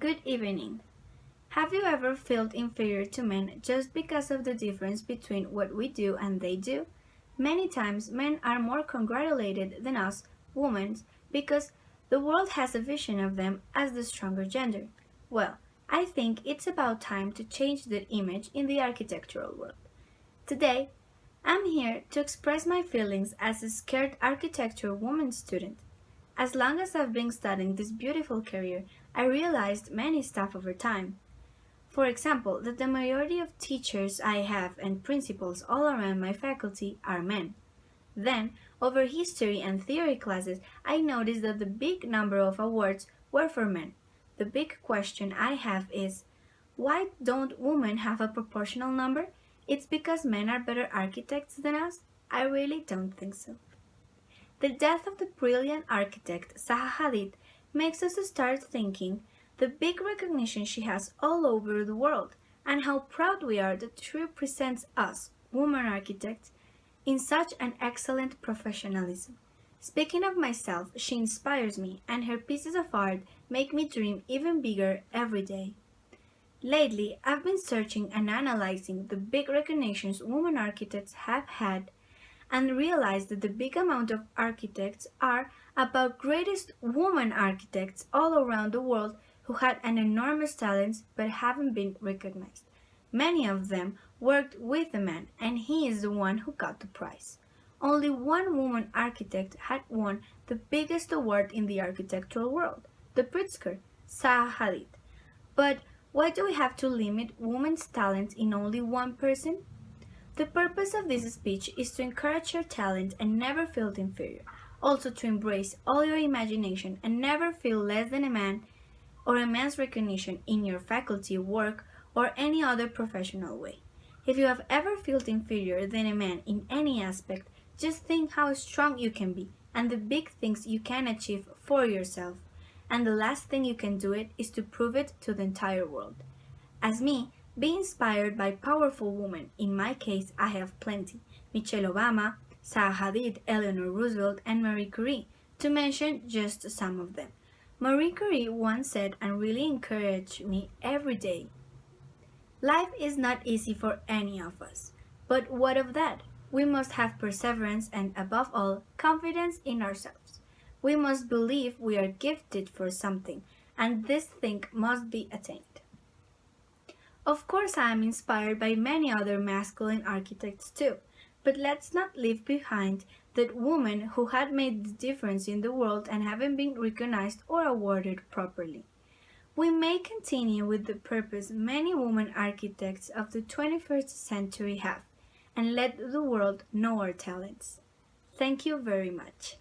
Good evening. Have you ever felt inferior to men just because of the difference between what we do and they do? Many times men are more congratulated than us, women, because the world has a vision of them as the stronger gender. Well, I think it's about time to change that image in the architectural world. Today, I'm here to express my feelings as a scared architecture woman student. As long as I've been studying this beautiful career, I realized many stuff over time. For example, that the majority of teachers I have and principals all around my faculty are men. Then, over history and theory classes, I noticed that the big number of awards were for men. The big question I have is, why don't women have a proportional number? It's because men are better architects than us? I really don't think so. The death of the brilliant architect Zaha Hadid makes us start thinking the big recognition she has all over the world and how proud we are that she represents us, women architects, in such an excellent professionalism. Speaking of myself, she inspires me and her pieces of art make me dream even bigger every day. Lately, I've been searching and analyzing the big recognitions women architects have had and realized that the big amount of architects are about greatest women architects all around the world who had an enormous talent but haven't been recognized. Many of them worked with a man and he is the one who got the prize. Only one woman architect had won the biggest award in the architectural world, the Pritzker, Zaha Hadid. But why do we have to limit women's talent in only one person? The purpose of this speech is to encourage your talent and never feel inferior. Also to embrace all your imagination and never feel less than a man or a man's recognition in your faculty work or any other professional way. If you have ever felt inferior than a man in any aspect, just think how strong you can be and the big things you can achieve for yourself. And the last thing you can do it is to prove it to the entire world. As me, be inspired by powerful women. In my case, I have plenty. Michelle Obama, Zaha Hadid, Eleanor Roosevelt, and Marie Curie, to mention just some of them. Marie Curie once said and really encouraged me every day, life is not easy for any of us. But what of that? We must have perseverance and, above all, confidence in ourselves. We must believe we are gifted for something, and this thing must be attained. Of course, I am inspired by many other masculine architects too, but let's not leave behind that women who had made the difference in the world and haven't been recognized or awarded properly. We may continue with the purpose many women architects of the 21st century have, and let the world know our talents. Thank you very much.